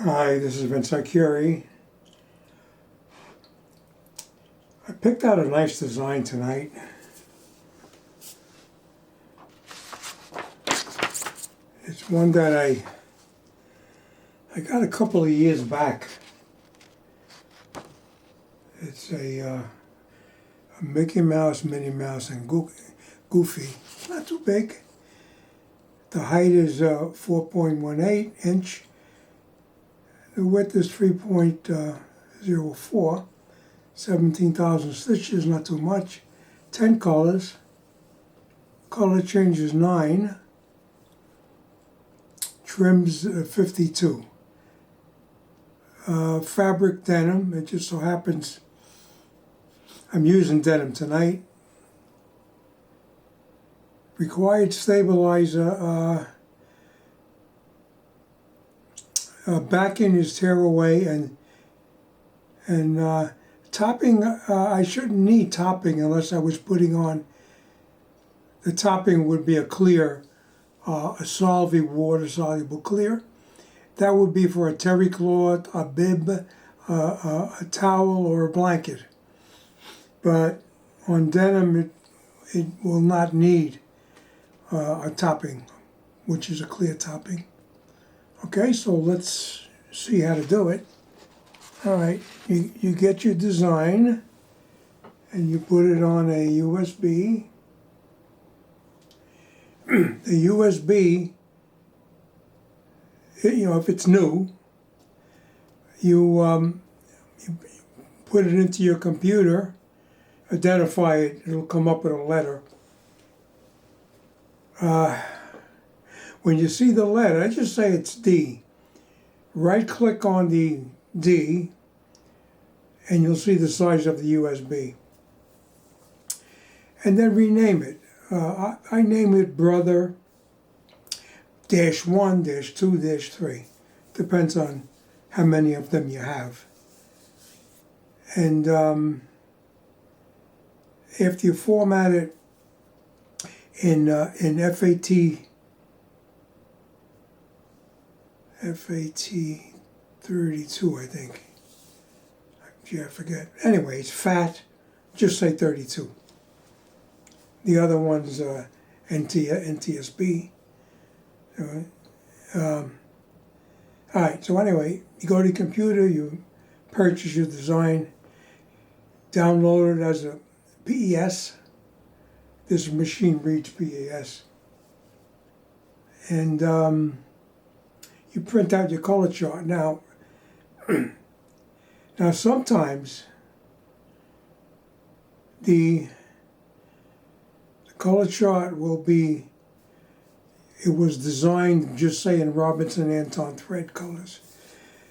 Hi, this is Vince Arcuri. I picked out a nice design tonight. It's one that I got a couple of years back. It's a Mickey Mouse, Minnie Mouse, and Goofy. Not too big. The height is 4.18 inch. The width is 3.04. 17,000 stitches, not too much. 10 colors. Color change is 9. Trims 52. Fabric denim. It just so happens I'm using denim tonight. Required stabilizer. Backing is tearaway and topping. I shouldn't need topping unless I was putting on. The topping would be a clear, a Solvay water soluble clear. That would be for a terry cloth, a bib, a towel, or a blanket. But on denim, it will not need a topping, which is a clear topping. Okay, so let's see how to do it. All right, you get your design and you put it on a USB. The USB, if it's new, you put it into your computer, identify it, it'll come up with a letter. When you see the letter, just say it's D. Right click on the D and you'll see the size of the USB. And then rename it. I name it Brother -1, -2, -3. Depends on how many of them you have. And after you format it in FAT 32, I think. Gee, I forget. Anyway, it's fat. Just say 32. The other one's NTSB. All right, so anyway, you go to your computer, you purchase your design, download it as a PES. This machine reads PES. And you print out your color chart. Now sometimes the color chart will be, it was designed just say in Robinson Anton thread colors.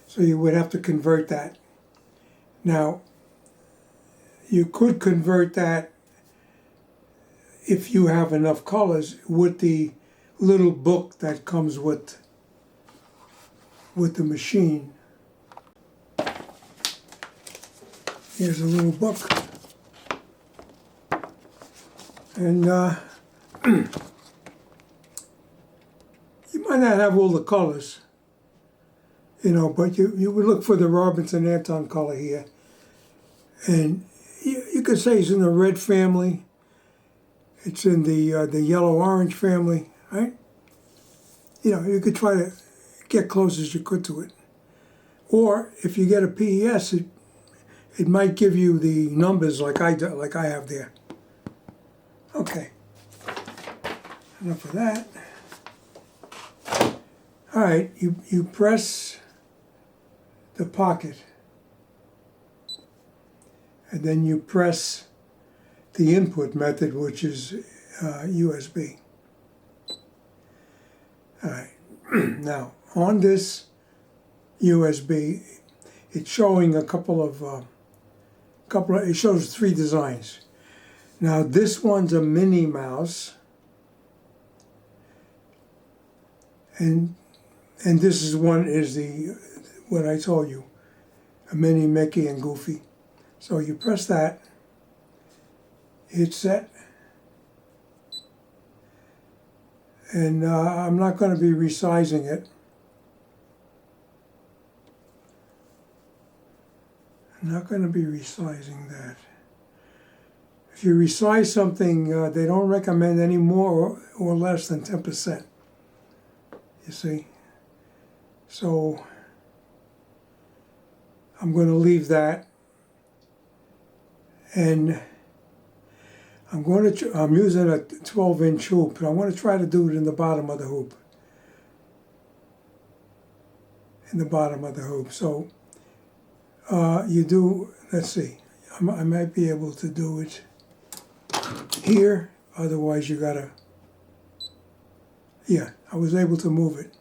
So you would have to convert that. Now, you could convert that if you have enough colors with the little book that comes with the machine. Here's a little book. And you might not have all the colors, but you would look for the Robinson Anton color here. And you could say it's in the red family. It's in the yellow-orange family, right? You could try to get close as you could to it. Or if you get a PES, it might give you the numbers like I have there. Okay, enough of that. All right, you press the pocket, and then you press the input method, which is USB. All right, now on this USB, it's showing it shows 3 designs. Now this one's a Minnie Mouse, and this is what I told you, a Minnie, Mickey, and Goofy. So you press that, hit set, and I'm not going to be resizing it. I'm not going to be resizing that. If you resize something, they don't recommend any more or less than 10%. You see? So I'm going to leave that, and I'm using a 12-inch hoop, but I want to try to do it in the bottom of the hoop. In the bottom of the hoop. So you do, let's see, I might be able to do it here, otherwise you gotta, yeah, I was able to move it.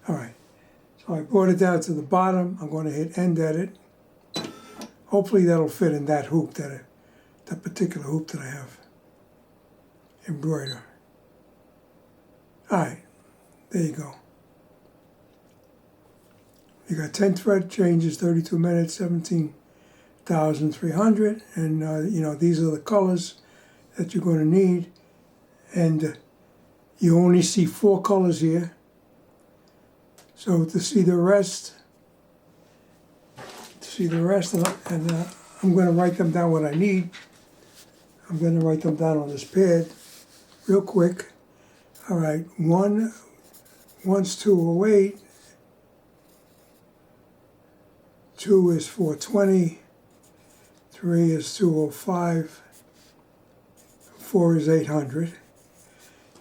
All right, so I brought it down to the bottom. I'm going to hit end edit. Hopefully that'll fit in that hoop, that particular hoop that I have embroidered. All right, there you go. You got 10 thread changes, 32 minutes, 17,300, and you know, these are the colors that you're going to need, and you only see 4 colors here. So to see the rest, and I'm going to write them down what I need. I'm going to write them down on this pad real quick. All right, one's 208. 2 is 420, 3 is 205, 4 is 800.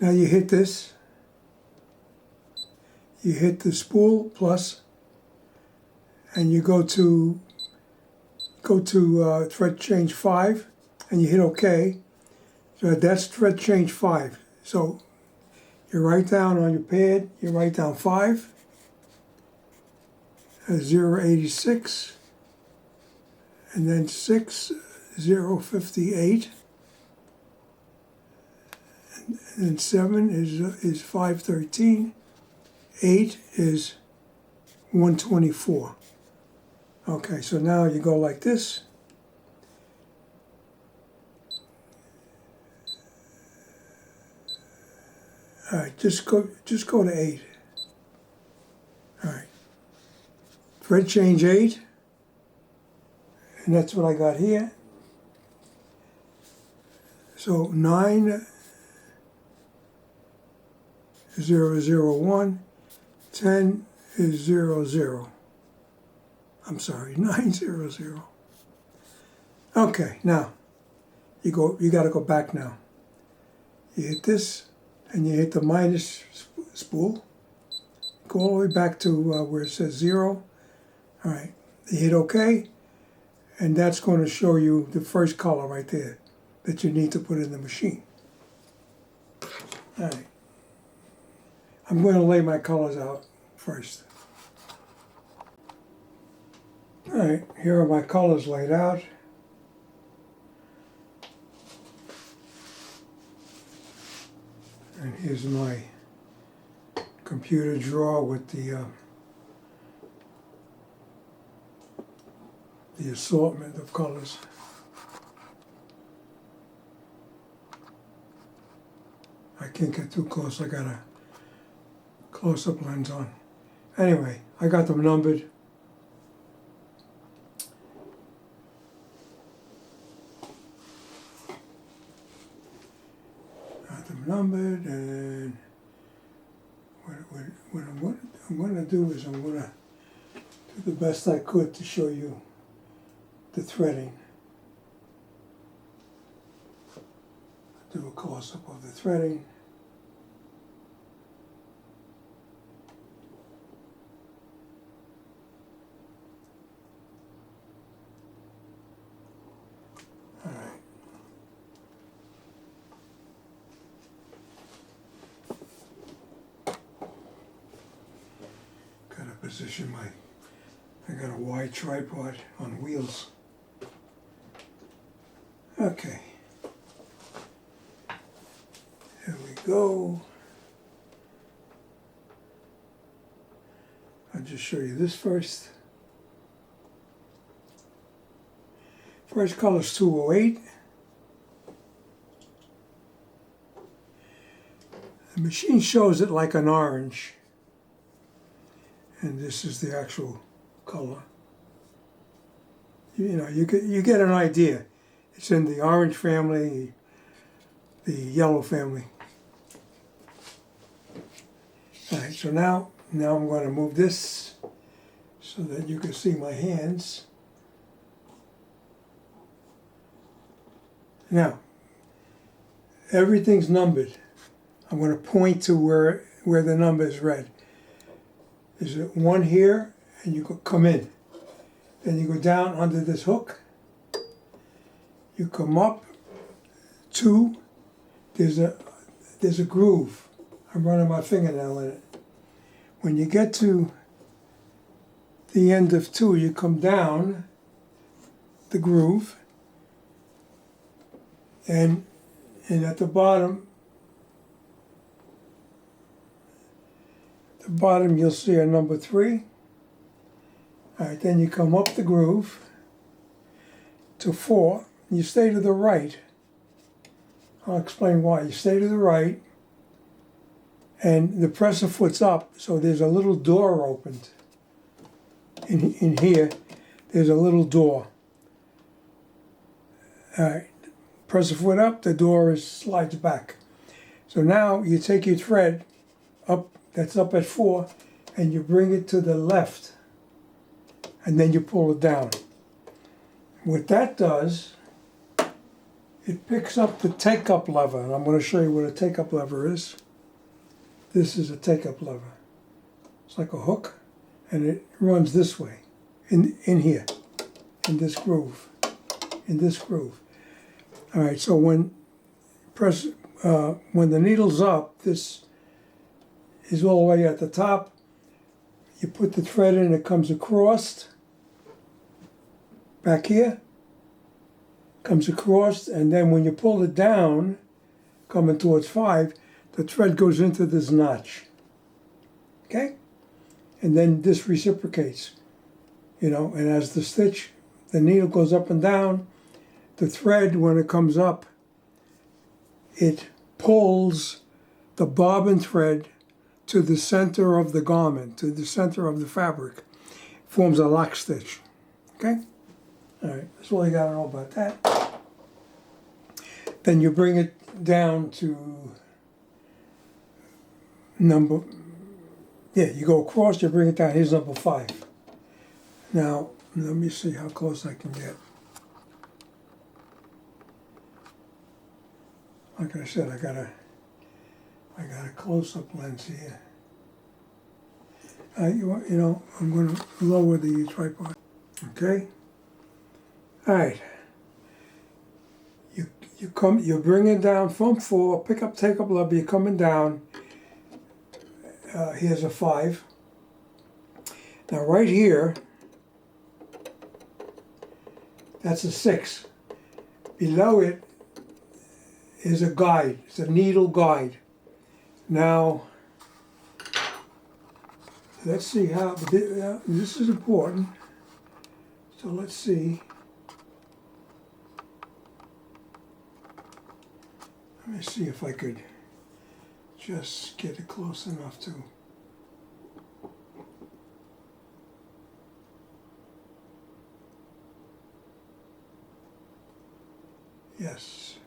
Now you hit this, you hit the spool plus, and you go to thread change 5, and you hit OK. So that's thread change 5. So you write down on your pad, you write down 5. 086, and then 6, 058, and then 7 is 513, 8 is 124. Okay, so now you go like this. All right, just go to 8. All right. Thread change 8, and that's what I got here. So 9, 001, 10 is 00. I'm sorry, 900. Okay, now you got to go back now. You hit this, and you hit the minus spool. Go all the way back to where it says 0. All right, you hit OK, and that's going to show you the first color right there that you need to put in the machine. All right, I'm going to lay my colors out first. All right, here are my colors laid out. And here's my computer drawer with the assortment of colors. I can't get too close, I got a close-up lens on. Anyway, I got them numbered. And what I'm going to do is I'm going to do the best I could to show you the threading. Do a close-up of the threading. All right. Gotta position I got a wide tripod on wheels. Okay. Here we go. I'll just show you this first. First color is 208. The machine shows it like an orange. And this is the actual color. you get an idea. It's in the orange family, the yellow family. All right, so now I'm going to move this so that you can see my hands. Now, everything's numbered. I'm going to point to where the number is red. There's one here, and you go come in. Then you go down under this hook. You come up, 2. There's a groove. I'm running my fingernail in it. When you get to the end of 2, you come down the groove, and at the bottom you'll see a number 3. All right, then you come up the groove to 4. You stay to the right. I'll explain why. You stay to the right, and the presser foot's up, so there's a little door opened. In here, there's a little door. All right, presser foot up, the door slides back. So now you take your thread up, that's up at 4, and you bring it to the left, and then you pull it down. What that does, it picks up the take-up lever, and I'm going to show you what a take-up lever is. This is a take-up lever. It's like a hook, and it runs this way, in here, in this groove, All right, so when the needle's up, this is all the way at the top. You put the thread in, it comes across, back here, comes across, and then when you pull it down, coming towards 5, the thread goes into this notch. Okay? And then this reciprocates, and as the needle goes up and down, the thread, when it comes up, it pulls the bobbin thread to the center of the garment, to the center of the fabric. Forms a lock stitch. Okay? All right, that's all you got to know about that. Then you bring it down to you go across, you bring it down. Here's number 5. Now, let me see how close I can get. Like I said, I got a close-up lens here. I'm going to lower the tripod. Okay. All right. You bring it down from 4. Pick up, take up lever. You're coming down. Here's a 5. Now right here, that's a 6. Below it is a guide. It's a needle guide. Now, let's see how, this is important. So let's see. Let me see if I could just get it close enough to. Yes.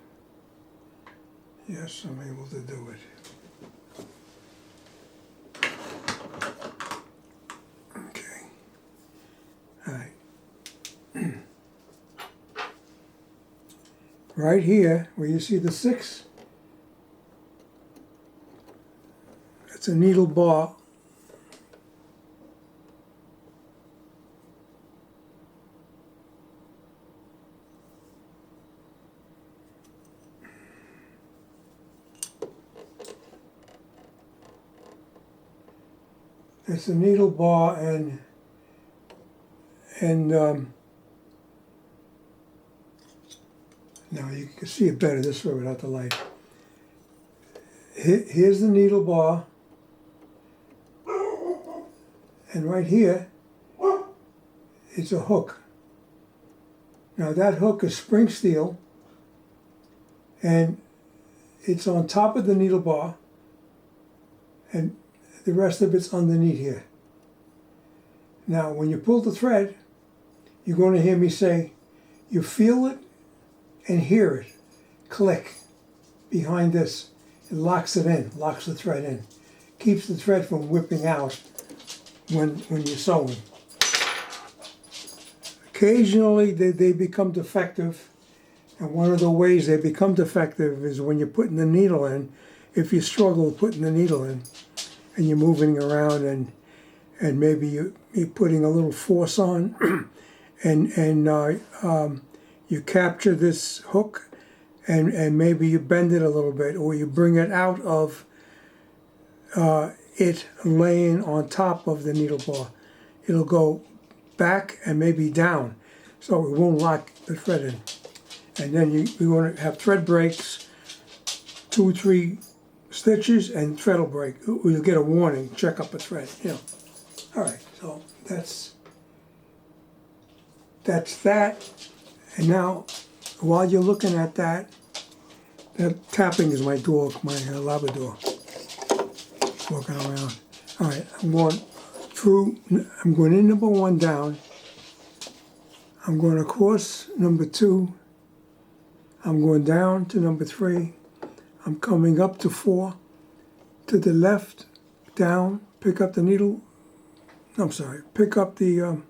Yes, I'm able to do it. Okay. All right. Right here, where you see the 6, it's a needle bar. It's a needle bar, and now you can see it better this way without the light. Here's the needle bar, and right here it's a hook. Now that hook is spring steel, and it's on top of the needle bar, and the rest of it's underneath here. Now when you pull the thread, you're going to hear me say, you feel it and hear it click behind this. It locks it in, locks the thread in. Keeps the thread from whipping out when you're sewing. Occasionally they become defective, and one of the ways they become defective is when you're putting the needle in. If you struggle with putting the needle in and you're moving around and maybe you're putting a little force on and you capture this hook and maybe you bend it a little bit, or you bring it out of it laying on top of the needle bar. It'll go back and maybe down, so it won't lock the thread in. And then you want to have thread breaks, 2 or 3 stitches, and thread will break. You'll get a warning, check up a thread, you know. All right, so that's that. And now, while you're looking at that tapping is my dog, my Labrador, walking around. All right, I'm going in number 1 down. I'm going across number 2. I'm going down to number 3. I'm coming up to 4. To the left, down, pick up the needle. I'm sorry, pick up the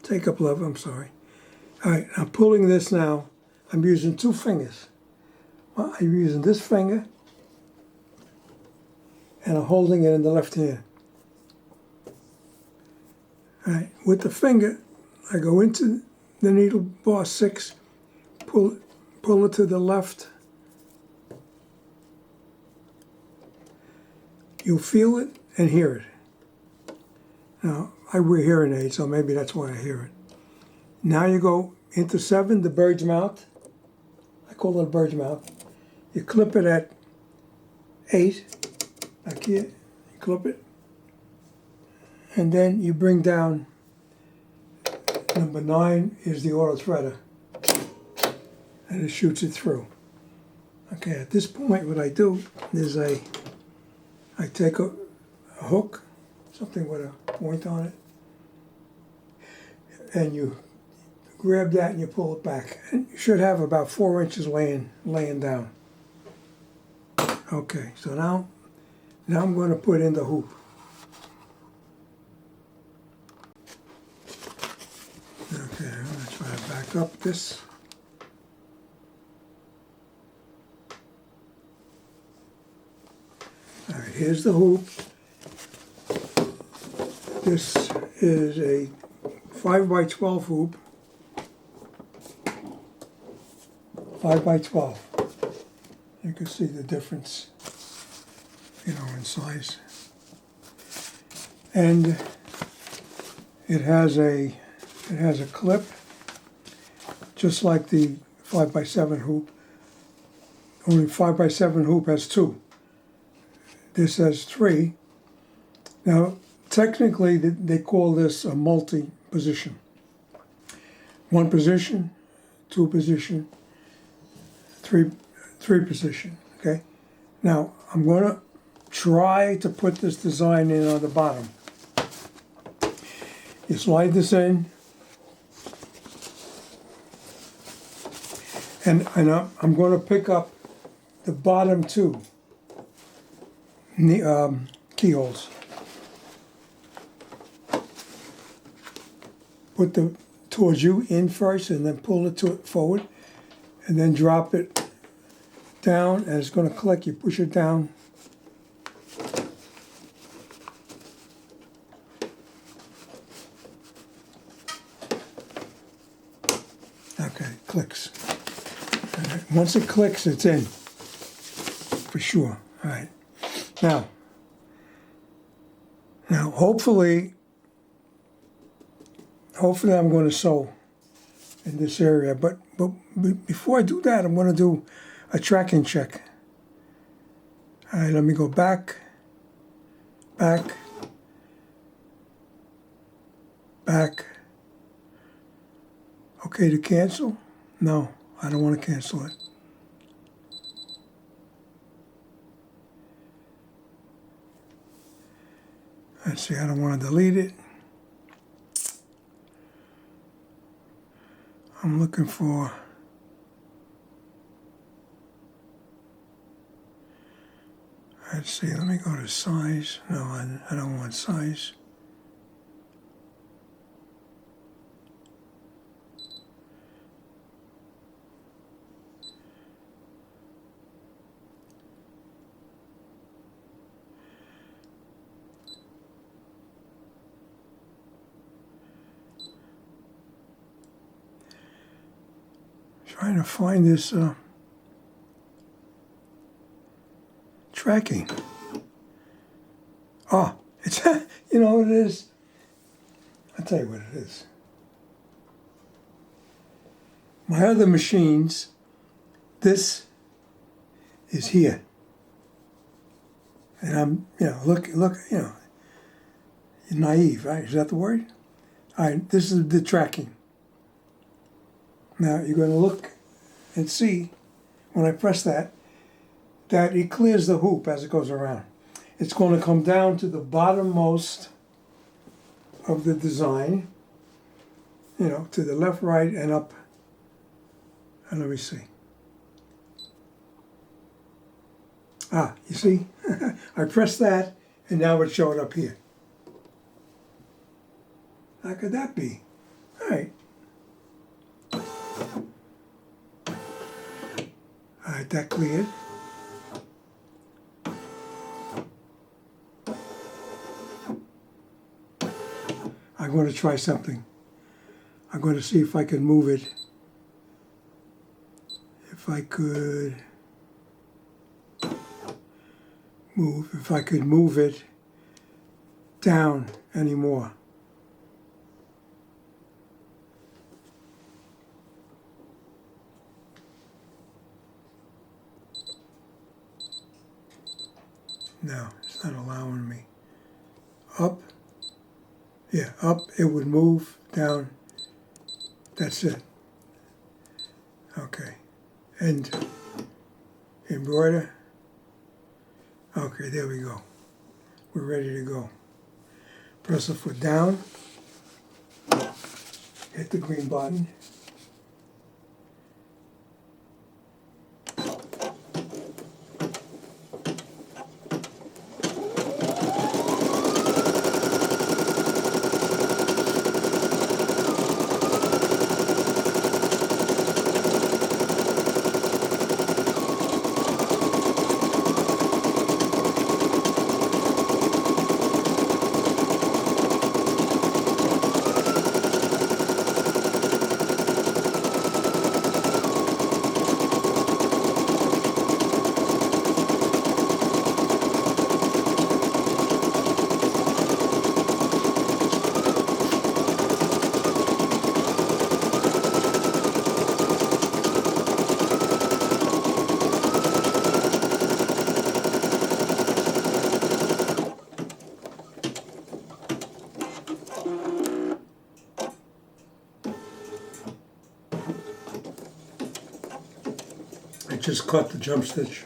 take up lever, I'm sorry. All right, I'm pulling this now. I'm using 2 fingers. Well, I'm using this finger and I'm holding it in the left hand. All right, with the finger, I go into the needle bar 6, pull it to the left. You'll feel it and hear it. Now, I wear hearing aids, so maybe that's why I hear it. Now you go into 7, the bird's mouth. I call it a bird's mouth. You clip it at 8, like here, you clip it. And then you bring down, number 9 is the auto threader. And it shoots it through. Okay, at this point what I do is I take a hook, something with a point on it, and you grab that and you pull it back. And you should have about 4 inches laying down. Okay, so now I'm going to put in the hoop. Okay, I'm going to try to back up this. All right, here's the hoop. This is a 5x12 hoop. 5x12. You can see the difference, you know, in size. And it has a clip, just like the 5x7 hoop. Only 5x7 hoop has 2. This has 3. Now, technically, they call this a multi-position. 1 position, 2 position, 3 position, okay? Now, I'm going to try to put this design in on the bottom. You slide this in, and I'm going to pick up the bottom 2 keyholes. Put them towards you in first, and then pull it forward, and then drop it down, and it's going to click. You push it down. Okay, clicks. All right. Once it clicks, it's in for sure. All right. Now, hopefully I'm going to sew in this area, but before I do that, I'm going to do a tracking check. All right, let me go back. Okay to cancel? No, I don't want to cancel it. Let's see, I don't want to delete it. I'm looking for, let's see, let me go to size. No, I don't want size. Trying to find this tracking. Oh, it's, you know what it is? I'll tell you what it is. My other machines, this is here. And I'm, look, you know, you're naive, right? Is that the word? All right, this is the tracking. Now you're going to look and see, when I press that it clears the hoop as it goes around. It's going to come down to the bottommost of the design, to the left, right, and up. And let me see. Ah, you see? I pressed that, and now it showed up here. How could that be? All right. All right, that cleared. I'm going to try something. I'm going to see if I can move it. If I could move it down anymore. No, it's not allowing me. Up. Yeah, up, it would move, down. That's it. Okay. And embroider. Okay, there we go. We're ready to go. Press the foot down. Hit the green button. I just caught the jump stitch.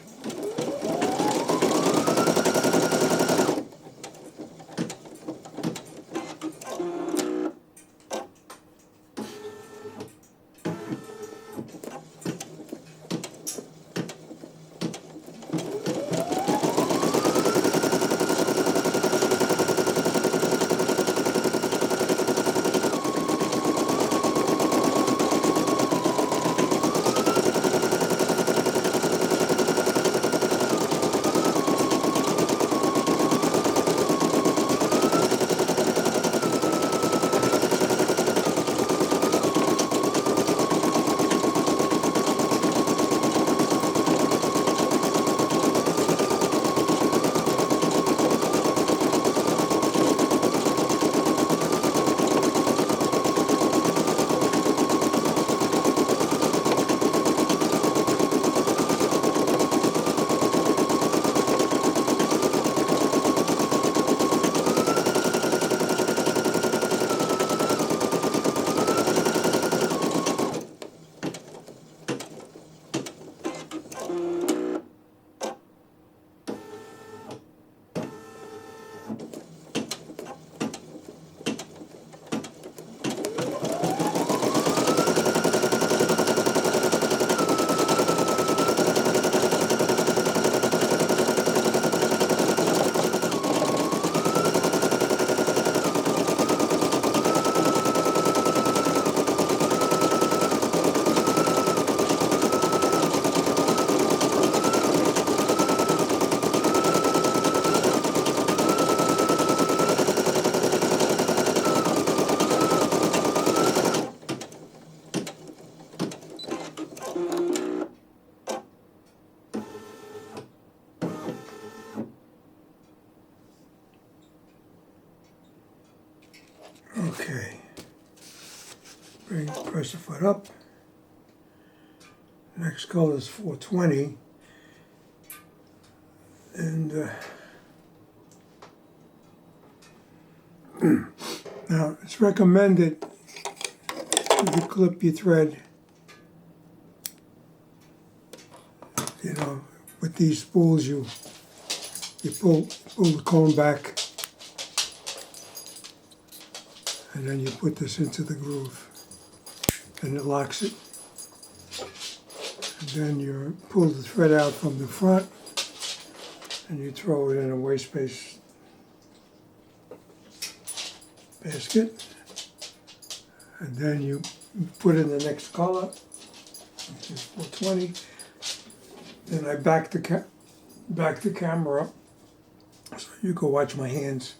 Okay. Press the foot up. Next color is 420. And now it's recommended you clip your thread, you know, with these spools you pull the cone back, and then you put this into the groove, and it locks it. And then you pull the thread out from the front, and you throw it in a waste space basket, and then you put in the next color, which is 420. Then I back the camera up so you can watch my hands.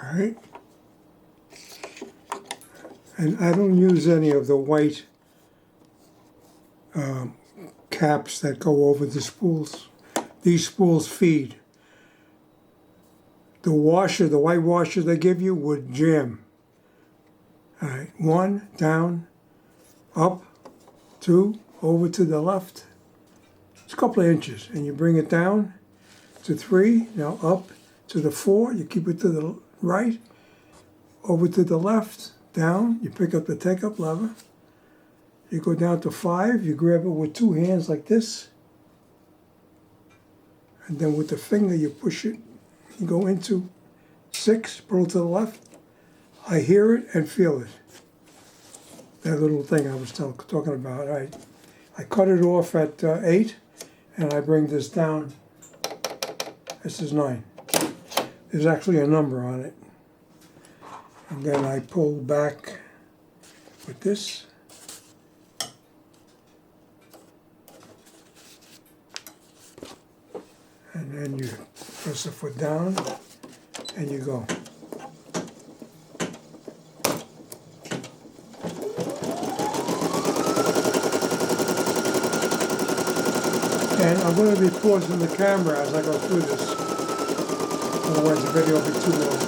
All right, and I don't use any of the white caps that go over the spools. These spools feed. The washer, the white washer they give you would jam. All right, 1, down, up, 2, over to the left. It's a couple of inches, and you bring it down to 3, now up to the 4, you keep it to the right, over to the left, down, you pick up the take-up lever, you go down to 5, you grab it with 2 hands like this, and then with the finger you push it, you go into 6, pull to the left. I hear it and feel it. That little thing I was talking about. I cut it off at 8, and I bring this down. This is 9. There's actually a number on it. And then I pull back with this. And then you press the foot down and you go. And I'm going to be pausing the camera as I go through this. Otherwise the video will be too long.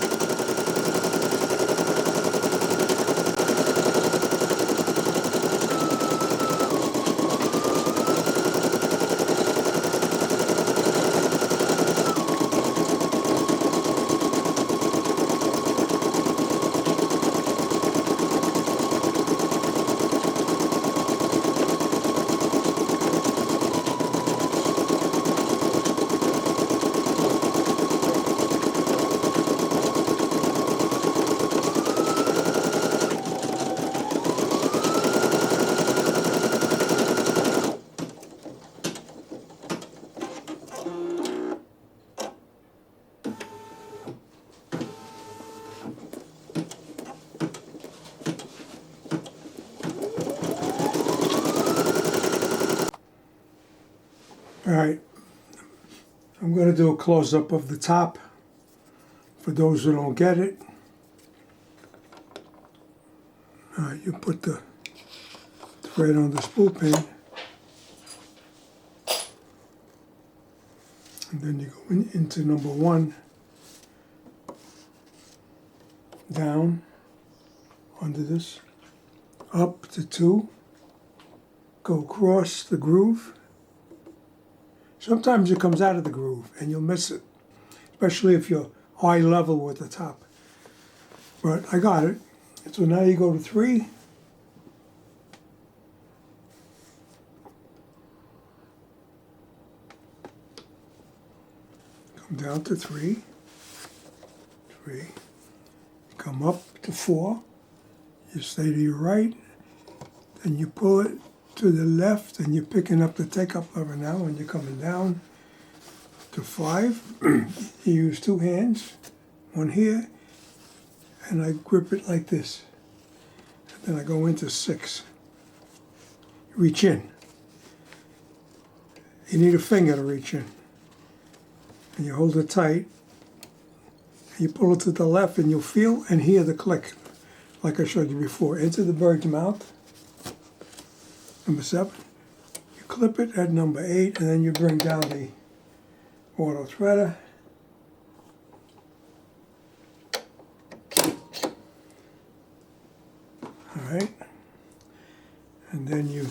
All right, I'm going to do a close-up of the top for those who don't get it. All right, you put the thread on the spool pin, and then you go into number 1, down, under this, up to 2, go across the groove. Sometimes it comes out of the groove and you'll miss it, especially if you're eye level with the top. But I got it. So now you go to 3. Come down to 3. 3. Come up to 4. You stay to your right. Then you pull it to the left, and you're picking up the take-up lever now, and you're coming down to 5. You use 2 hands, one here, and I grip it like this. And then I go into 6. Reach in. You need a finger to reach in. And you hold it tight. And you pull it to the left and you'll feel and hear the click, like I showed you before. Into the bird's mouth. Number 7. You clip it at number 8, and then you bring down the auto threader. Alright. And then you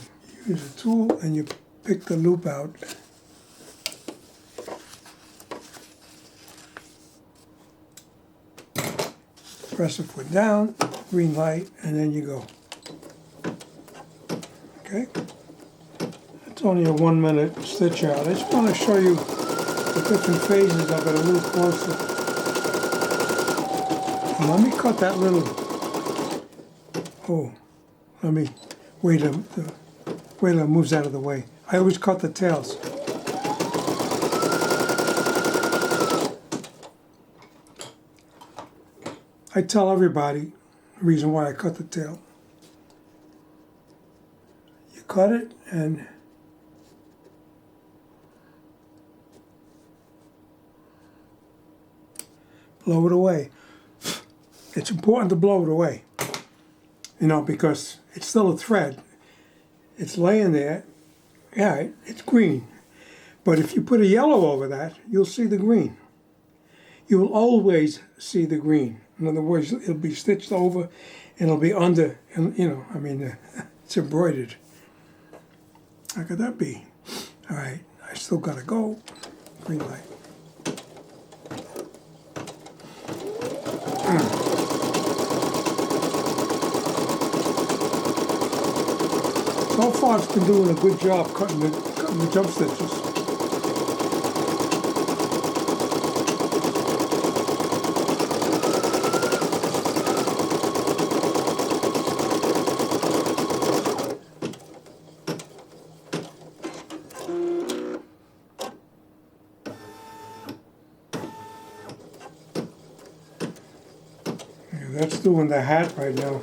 use a tool and you pick the loop out. Press the foot down, green light, and then you go. Okay? It's only a 1-minute stitch out. I just want to show you the different phases of it a little closer. And let me cut that little, let me wait till it moves out of the way. I always cut the tails. I tell everybody the reason why I cut the tail. You cut it and blow it away. It's important to blow it away, you know, because it's still a thread. It's laying there. Yeah, it's green. But if you put a yellow over that, you'll see the green. You will always see the green. In other words, it'll be stitched over and it'll be under, and you know, I mean, it's embroidered. How could that be? All right, I still gotta go. Green light. So far, it's been doing a good job cutting the jump stitches. That's doing the hat right now.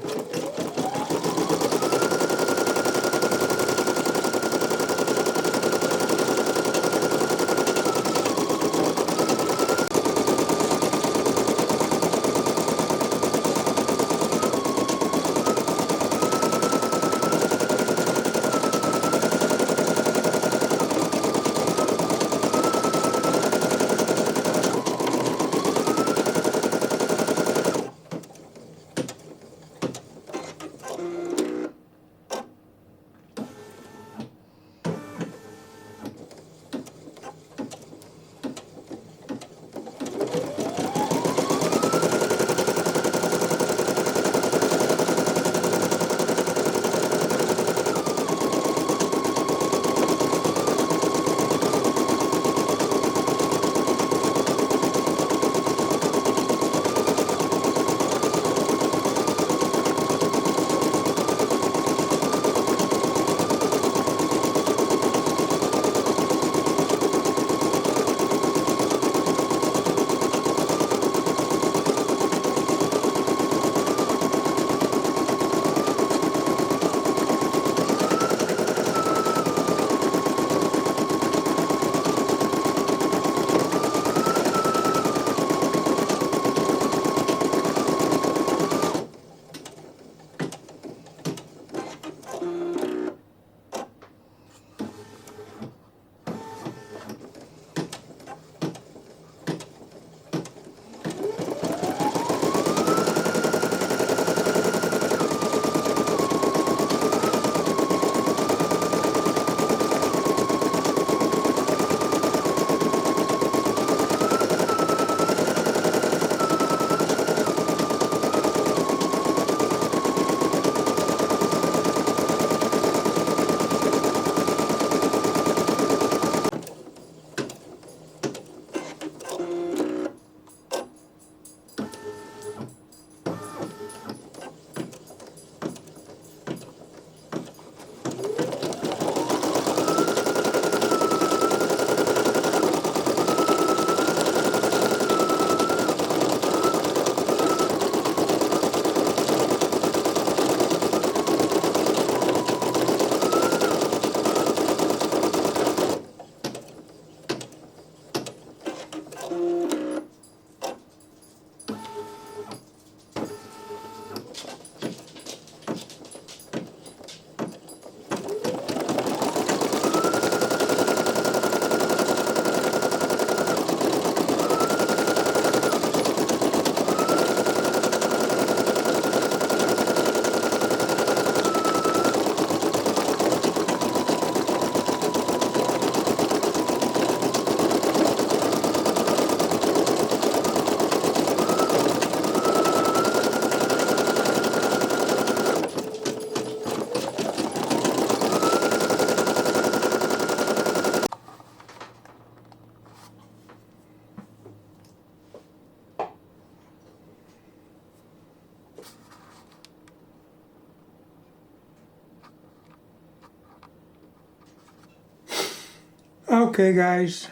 Okay, guys,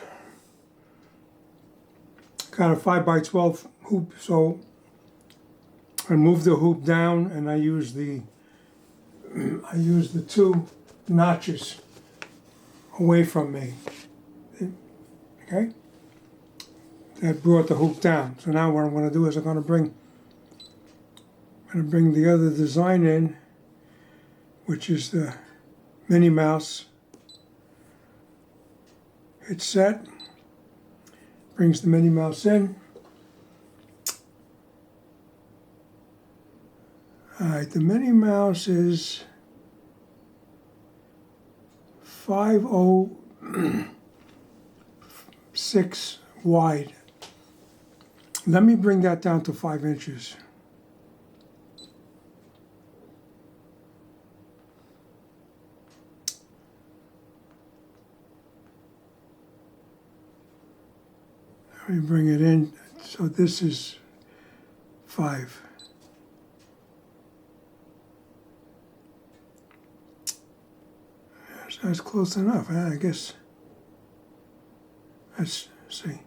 got a 5x12 hoop, so I moved the hoop down and I used the two notches away from me. Okay, that brought the hoop down. So now what I'm going to do is I'm going to bring the other design in, which is the Minnie Mouse. Hit set, brings the Minnie Mouse in. Alright, the Minnie Mouse is 506 wide. Let me bring that down to 5 inches. Let me bring it in, so this is 5. That's close enough, I guess. Let's see.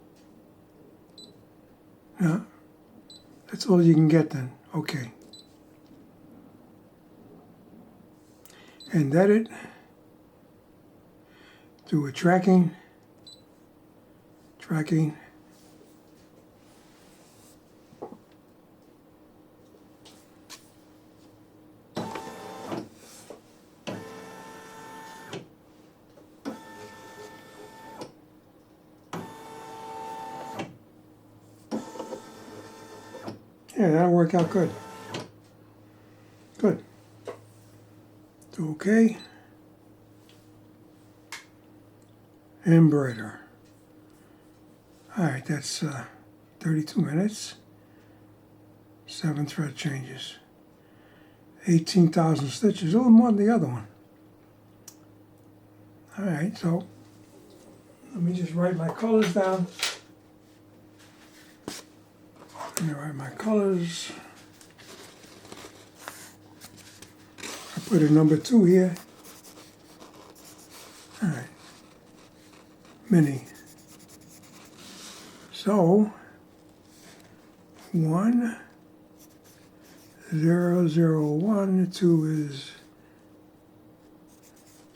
No, that's all you can get then. Okay. And edit. Do a tracking. Yeah, that'll work out good. Good. Do okay. Embroider. Alright, that's 32 minutes. 7 thread changes. 18,000 stitches, a little more than the other one. Alright, so let me just write my colors down. Let me write my colors. I put a number 2 here. All right, Mini. So 1, 0, 0, 1, 2 is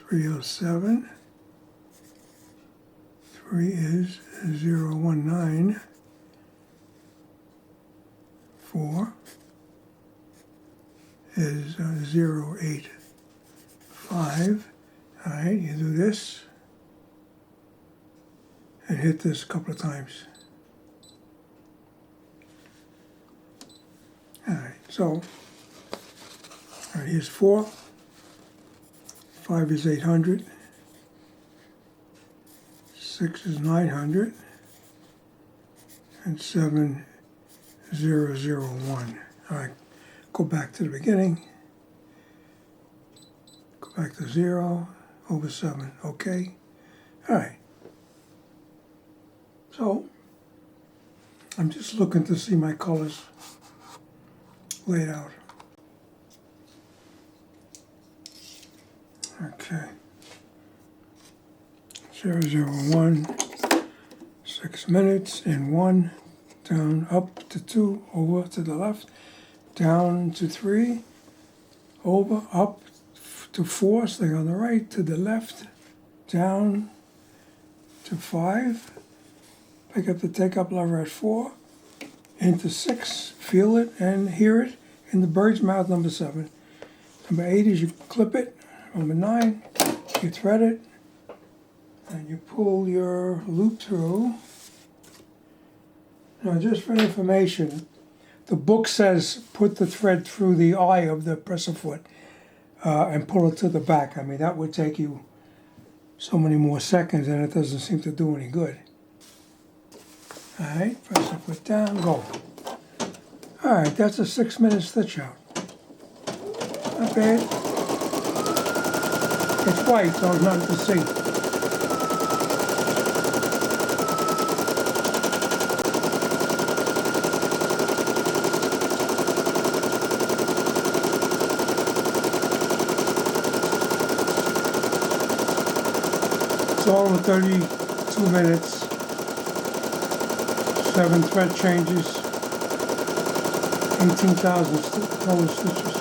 307. 3 is 0, 1, 9. 4 is 0, 8, 5. All right, you do this and hit this a couple of times. All right, so all right, here's 4. 5 is 800. 6 is 900. And 7 0, 0, 1. All right, go back to the beginning. Go back to 0, over 7, okay. All right. So, I'm just looking to see my colors laid out. Okay. 0, 0, 1, 6 minutes and 1. Down, up to 2, over to the left, down to 3, over, up to 4, stay on the right, to the left, down to 5, pick up the take-up lever at 4, into 6, feel it and hear it in the bird's mouth, number 7. Number 8 is you clip it, number 9, you thread it, and you pull your loop through. Now, just for information, the book says put the thread through the eye of the presser foot and pull it to the back. I mean, that would take you so many more seconds, and it doesn't seem to do any good. All right, presser foot down, go. All right, that's a 6-minute stitch out. Not bad. It's white, so it's nothing to see. So Install in 32 minutes. 7 thread changes. 18,000 total stitches.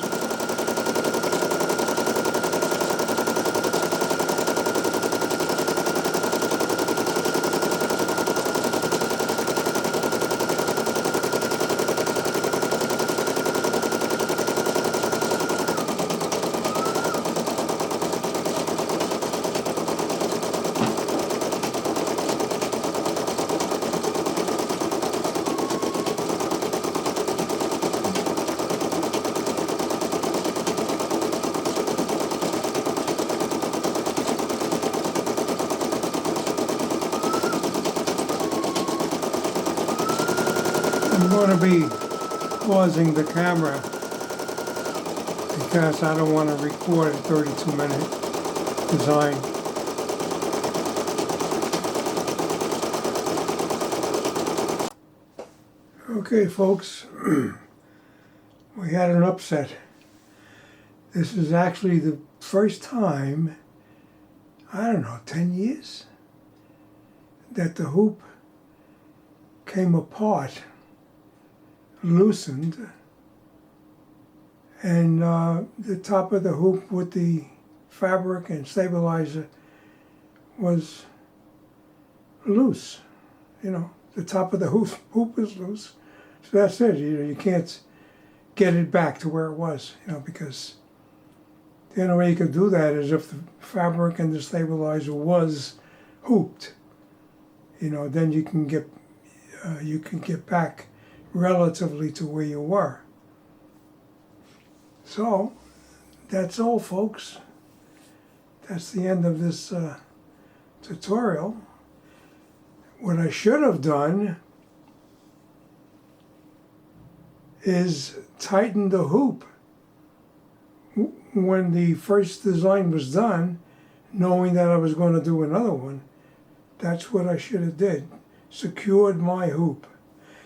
I'm going to be pausing the camera because I don't want to record a 32-minute design. Okay, folks, we had an upset. This is actually the first time, I don't know, 10 years, that the hoop came apart, loosened, and the top of the hoop with the fabric and stabilizer was loose. You know, the top of the hoop is loose. So that's it. You can't get it back to where it was, because the only way you can do that is if the fabric and the stabilizer was hooped. Then you can get back relatively to where you were. So that's all, folks. That's the end of this tutorial. What I should have done is tighten the hoop when the first design was done, knowing that I was going to do another one. That's what I should have did. Secured my hoop.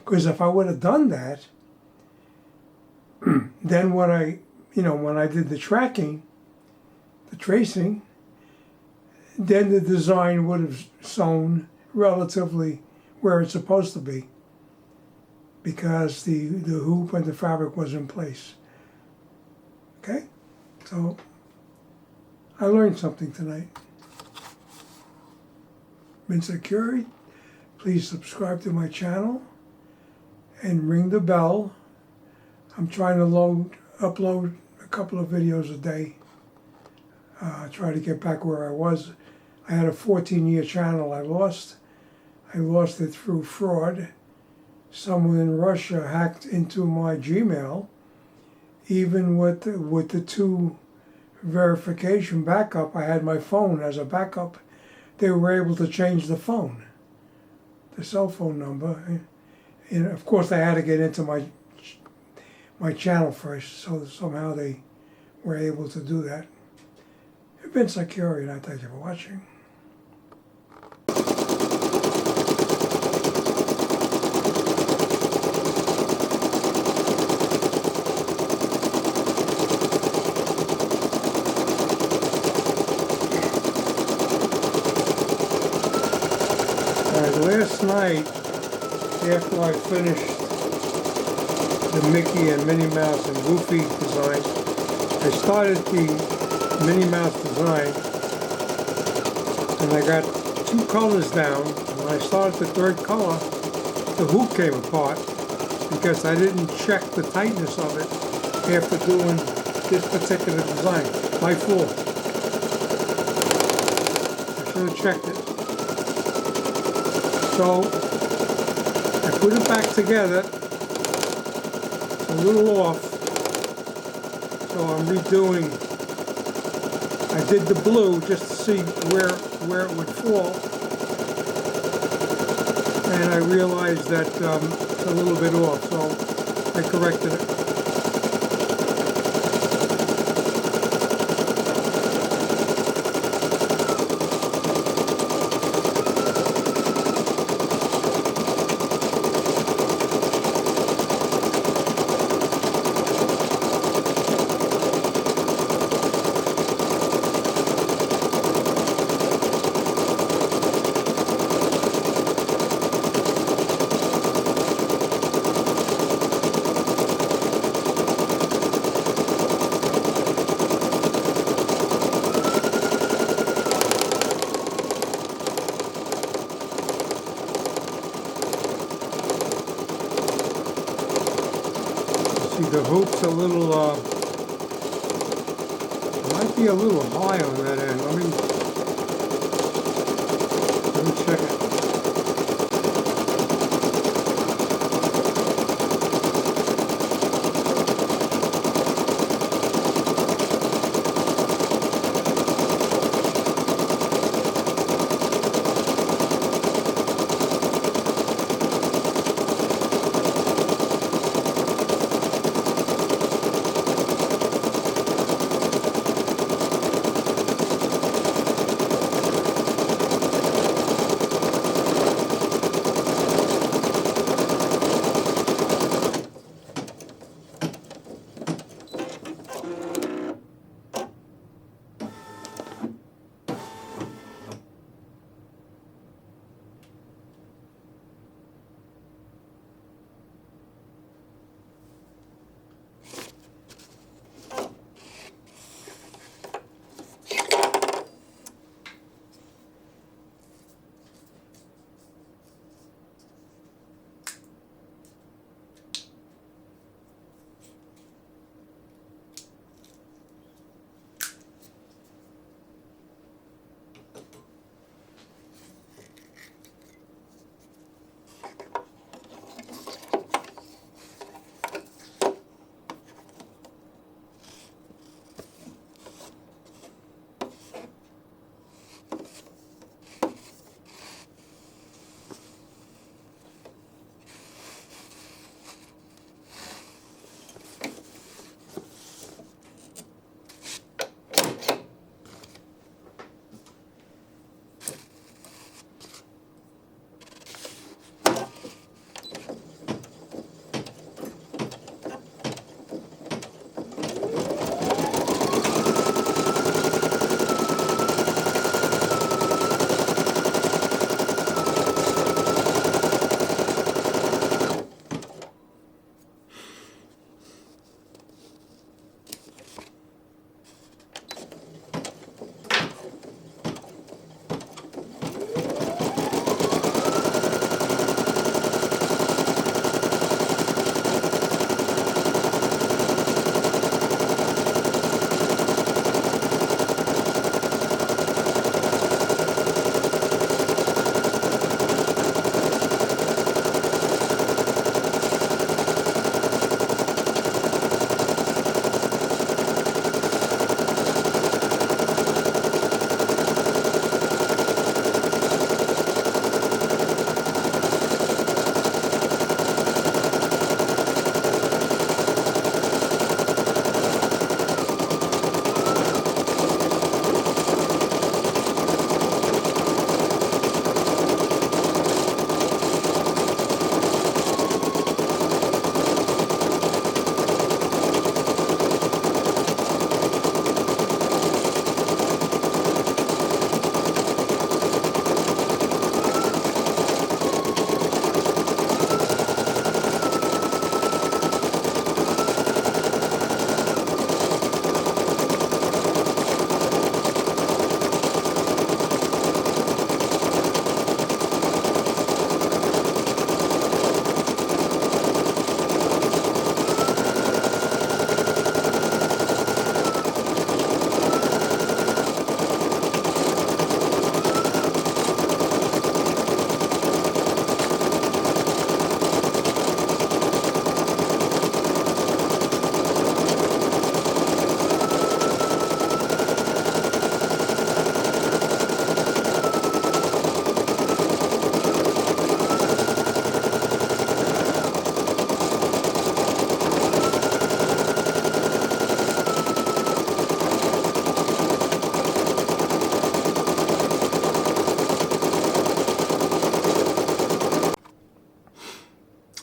Because if I would have done that, then when I did the tracking, the tracing, then the design would have sewn relatively where it's supposed to be, because the hoop and the fabric was in place. Okay? So I learned something tonight. Been secure. Please subscribe to my channel and ring the bell. I'm trying to upload a couple of videos a day. Try to get back where I was. I had a 14-year channel I lost. I lost it through fraud. Someone in Russia hacked into my Gmail. Even with the 2 verification backup, I had my phone as a backup. They were able to change the phone, the cell phone number. And of course, I had to get into my channel first, so somehow they were able to do that. I've been secure, and I thank you for watching. Last night, after I finished the Mickey and Minnie Mouse and Goofy designs, I started the Minnie Mouse design, and I got 2 colors down. And when I started the 3rd color, the hoop came apart because I didn't check the tightness of it after doing this particular design. My fault. I should have checked it. So I put it back together. It's a little off. So I'm redoing. I did the blue just to see where it would fall. And I realized that it's a little bit off, so I corrected it. See, the hoop's a little, might be a little high on that end. Let me check it.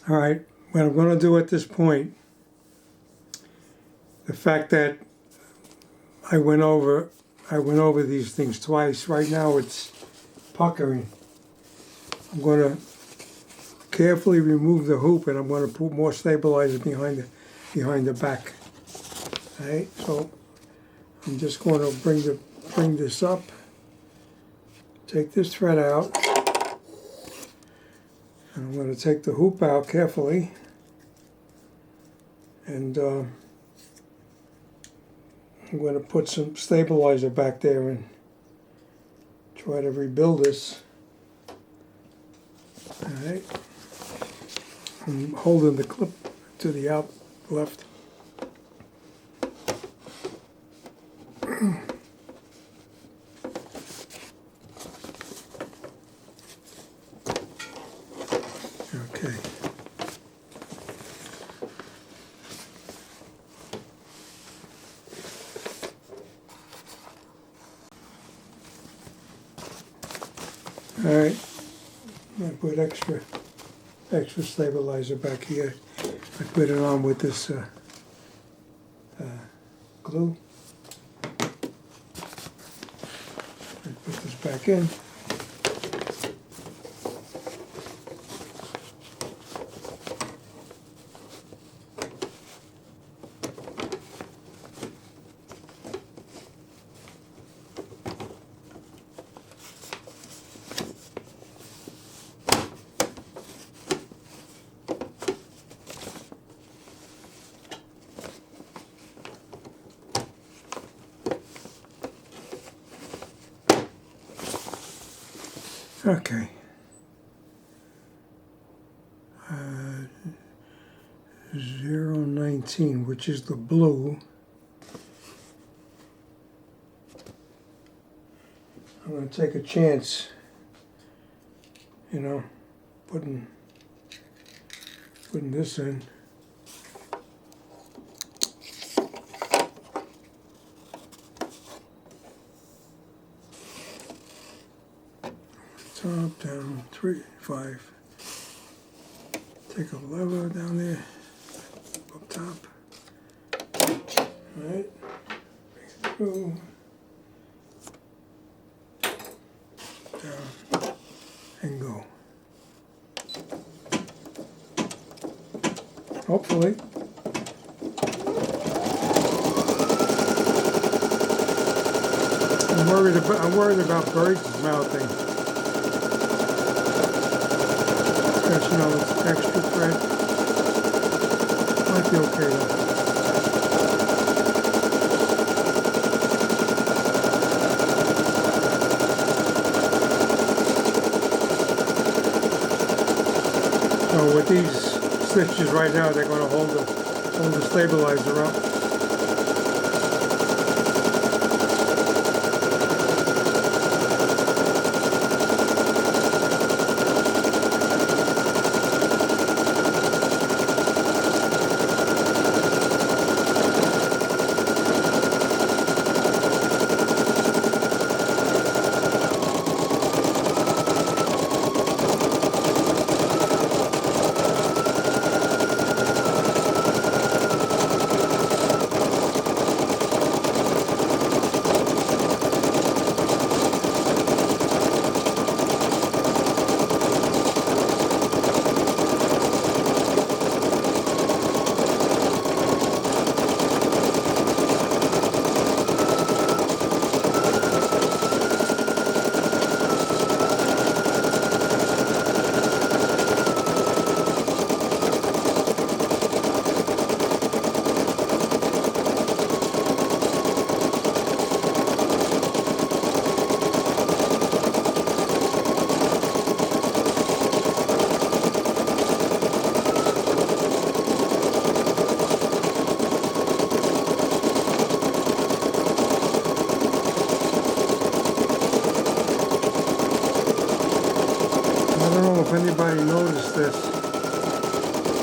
All right, what I'm going to do at this point, the fact that I went over these things twice. Right now it's puckering. I'm going to carefully remove the hoop, and I'm going to put more stabilizer behind the back. All right, so I'm just going to bring this up. Take this thread out. And I'm going to take the hoop out carefully. And I'm going to put some stabilizer back there and try to rebuild this. Alright. I'm holding the clip to the out left. Okay. All right. I put extra stabilizer back here. I put it on with this glue. I put this back in. Okay. 019, which is the blue. I'm going to take a chance, putting this in. Top, down, 3, 5. Take a lever down there, up top. All right, through, down, and go. Hopefully. I'm worried about birds mouthing. Because, it's extra thread. Might be okay though. So with these stitches right now, they're going to hold the stabilizer up. If anybody noticed this,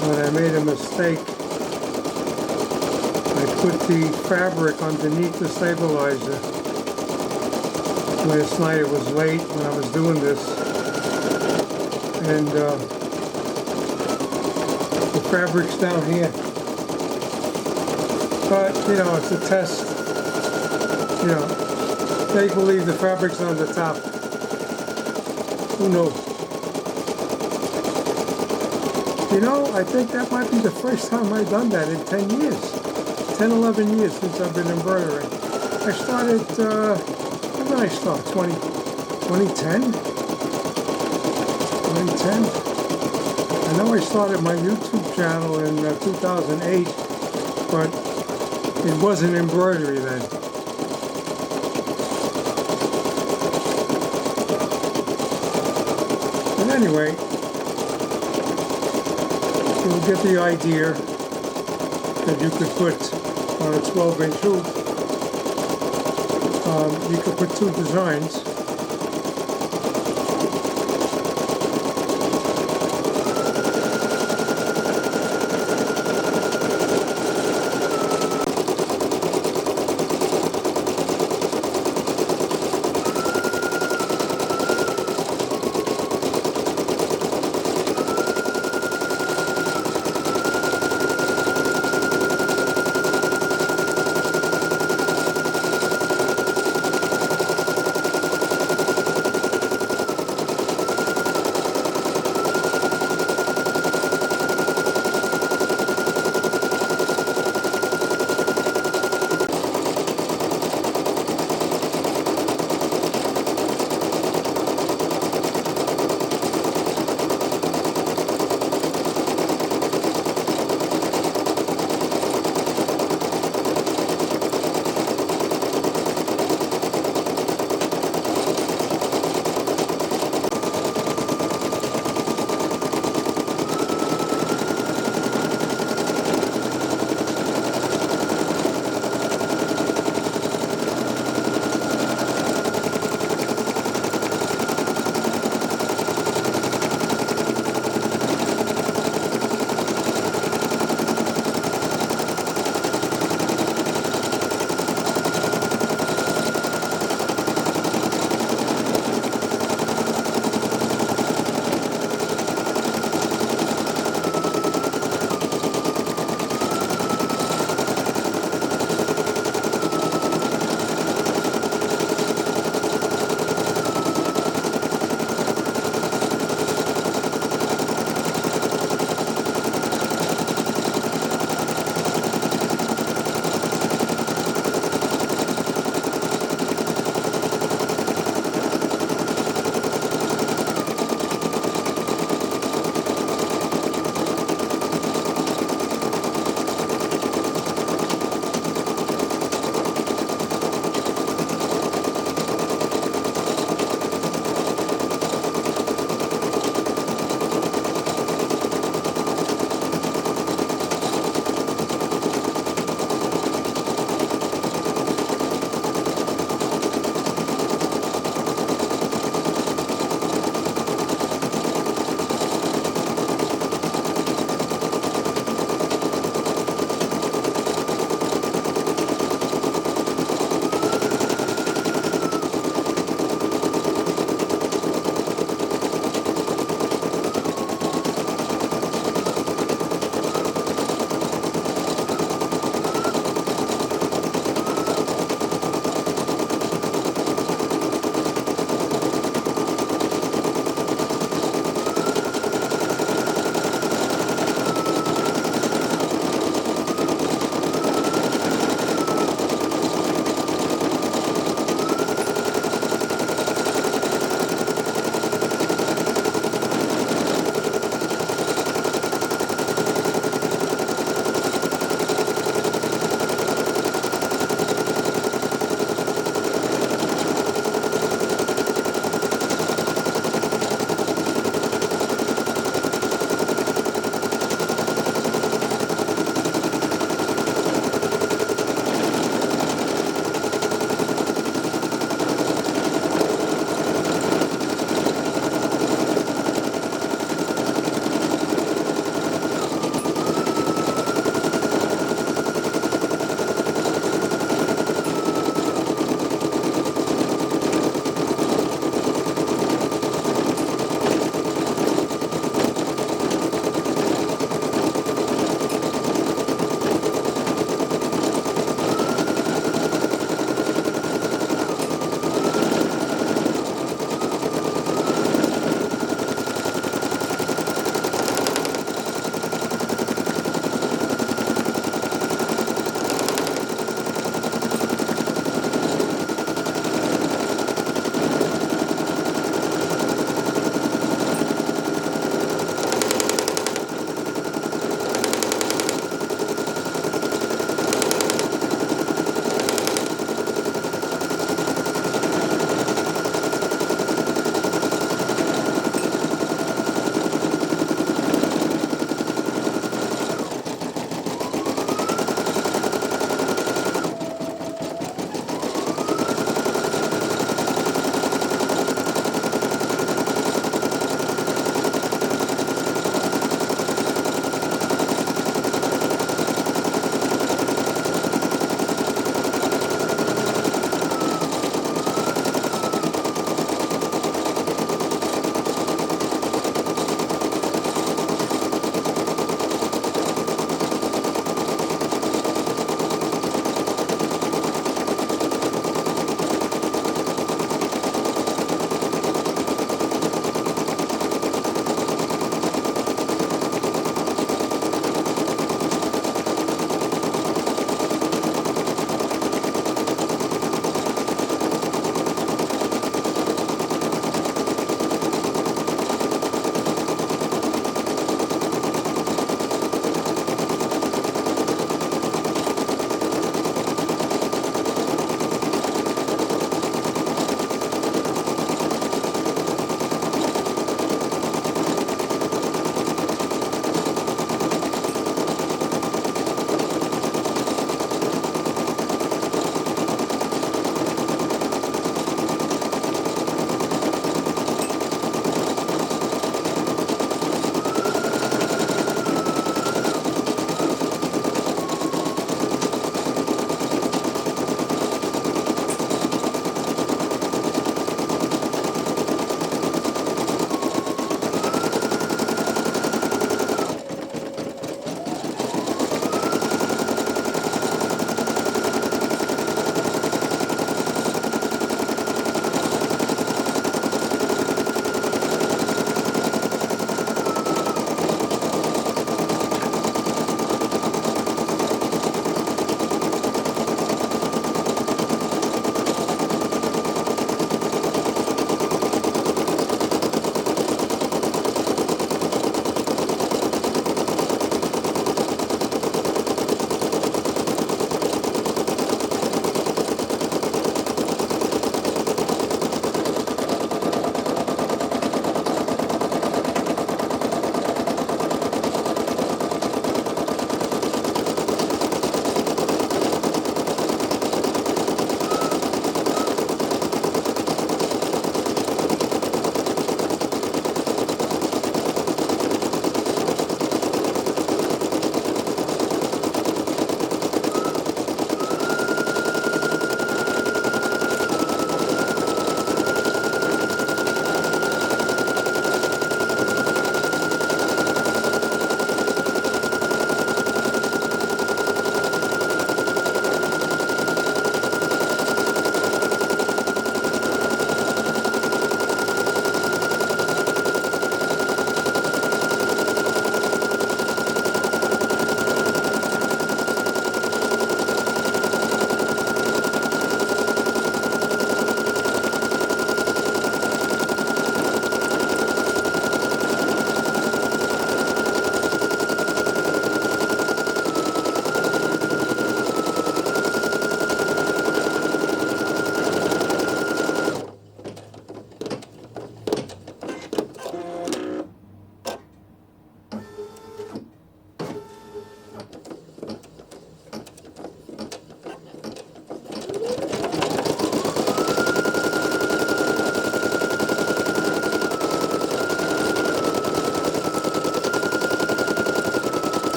but I made a mistake. I put the fabric underneath the stabilizer. Last night it was late when I was doing this, and the fabric's down here. But, it's a test. They believe the fabric's on the top. Who knows? I think that might be the first time I've done that in 10 years. 10, 11 years since I've been embroidering. I started, when did I start? 2010? 2010? I know I started my YouTube channel in 2008, but it wasn't embroidery then. And anyway, you'll get the idea that you could put on a 12-inch hoop. You could put two designs.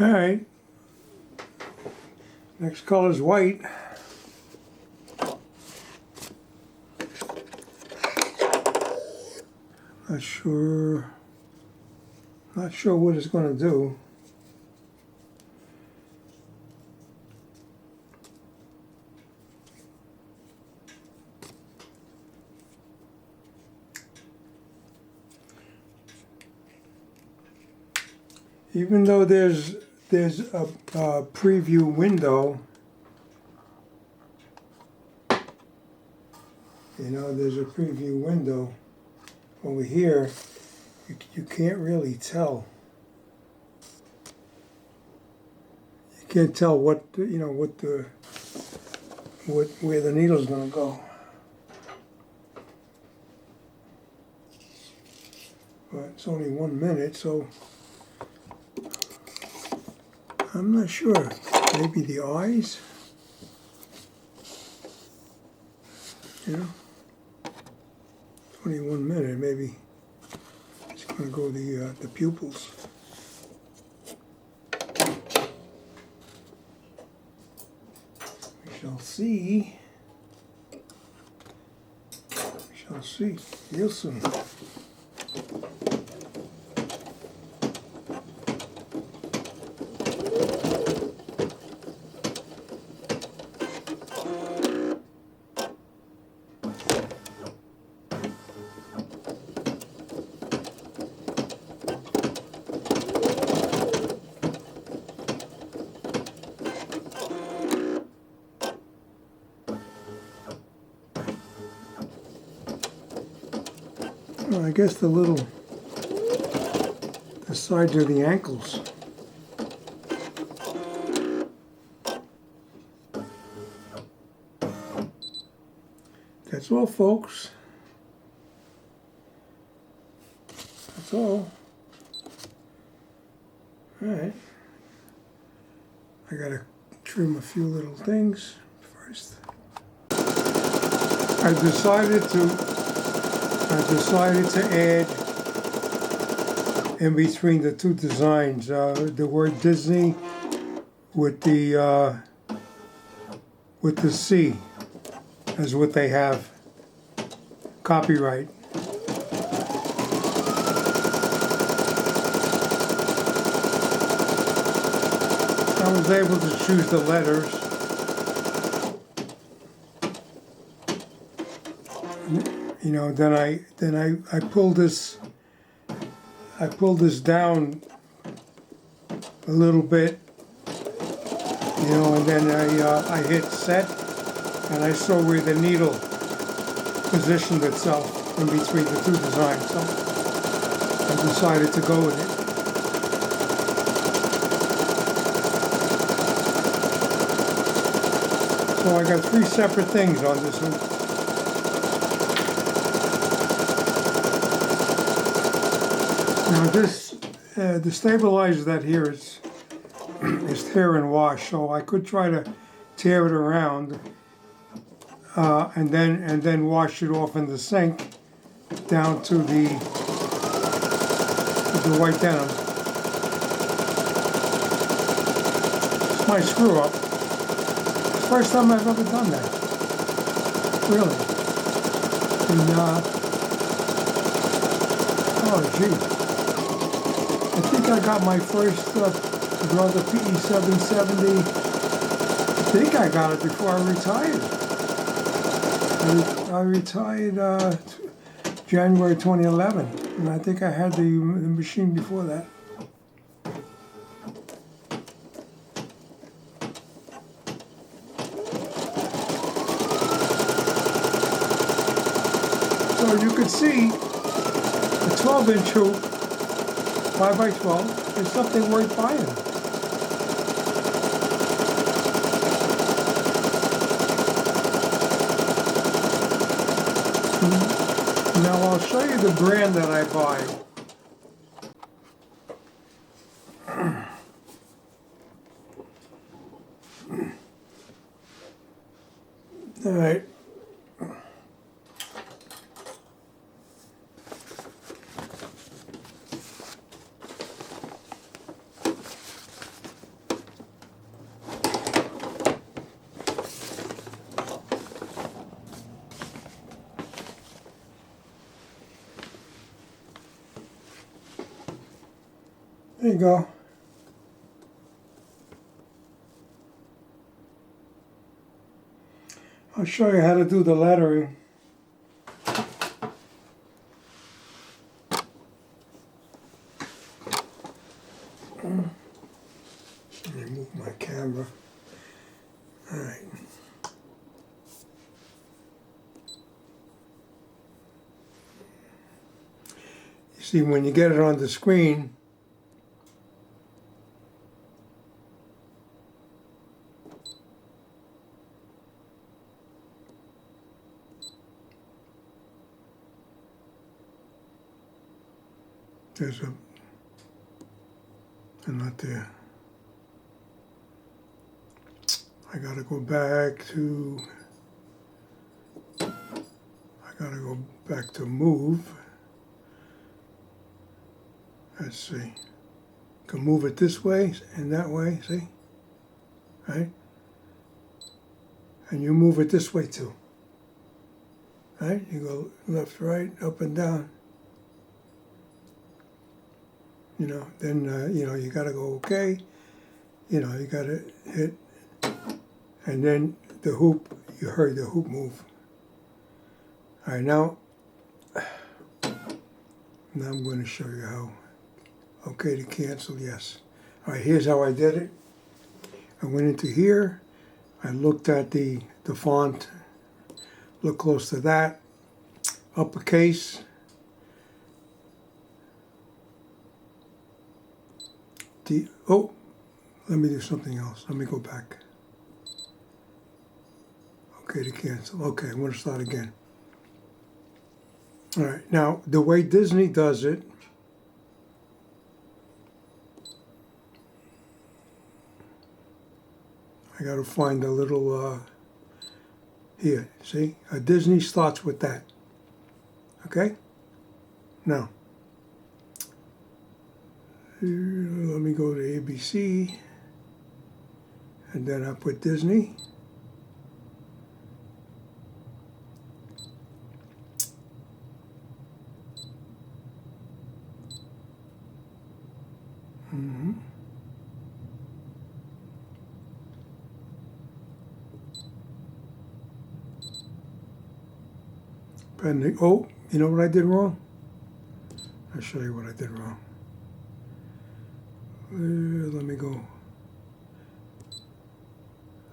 All right. Next color is white. Not sure what it's going to do. Even though there's a preview window, you know, there's a preview window over here, you can't really tell. You can't tell what, you know, where the needle's going to go. But it's only 1 minute, so I'm not sure. Maybe the eyes? You know? 21 minute, maybe it's going to go the pupils. We shall see. We shall see real soon. Well, I guess the sides of the ankles. That's all, folks. That's all. All right. I gotta trim a few little things first. I decided to add in between the two designs the word Disney with the C as what they have copyright. I was able to choose the letters. You know, then I pulled this down a little bit, you know, and then I hit set, and I saw where the needle positioned itself in between the two designs, so I decided to go with it. So I got 3 separate things on this hoop. Now this, the stabilizer that here is tear and wash, so I could try to tear it around and then wash it off in the sink down to the white denim. It's my screw up. First time I've ever done that. Really. And oh gee. I think I got my first brother PE900. I think I got it before I retired. I retired January 2011, and I think I had the machine before that. So you can see a 12-inch hoop, 5x12, is something worth buying. Now I'll show you the brand that I buy. All right. There you go. I'll show you how to do the lettering. Let me move my camera. All right. You see, when you get it on the screen, there's a, and not there. I gotta go back to, move. Let's see. Can move it this way and that way, see? Right? And you move it this way too. Right? You go left, right, up and down. You know, then, you know, you gotta go okay. You know, you gotta hit, and then the hoop, you heard the hoop move. All right, now I'm going to show you how. Okay to cancel, yes. All right, here's how I did it. I went into here. I looked at the font. Look close to that. Uppercase. Oh, let me do something else. Let me go back. Okay to cancel. Okay, I'm going to start again. All right, now the way Disney does it, I got to find a little, here, see? Disney starts with that, okay? Now, let me go to ABC, and then I put Disney. Mm-hmm. Oh, you know what I did wrong? I'll show you what I did wrong. Let me go.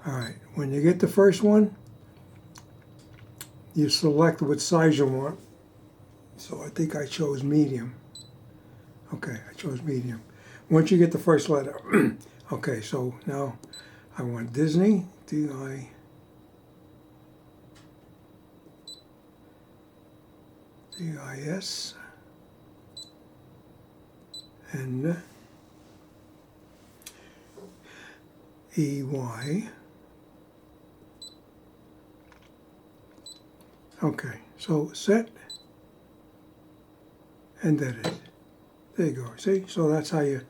All right, when you get the first one, you select what size you want. So I think I chose medium. Okay, I chose medium. Once you get the first letter, okay, so now I want Disney, D-I, D-I-S, and E-Y. Okay, so set, and that is. There you go, see? So that's how you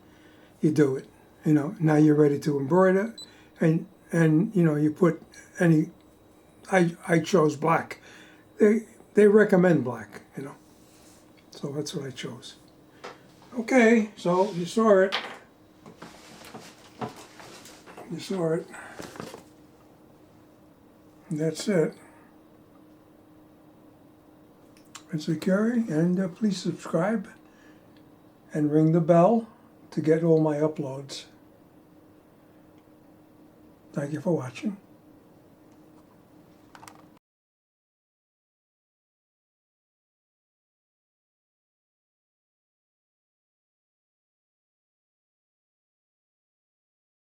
do it. You know, now you're ready to embroider, and you know, you put any, I chose black. They recommend black, you know. So that's what I chose. Okay, so you saw it. You saw it. And that's it. It's secure, and please subscribe and ring the bell to get all my uploads. Thank you for watching.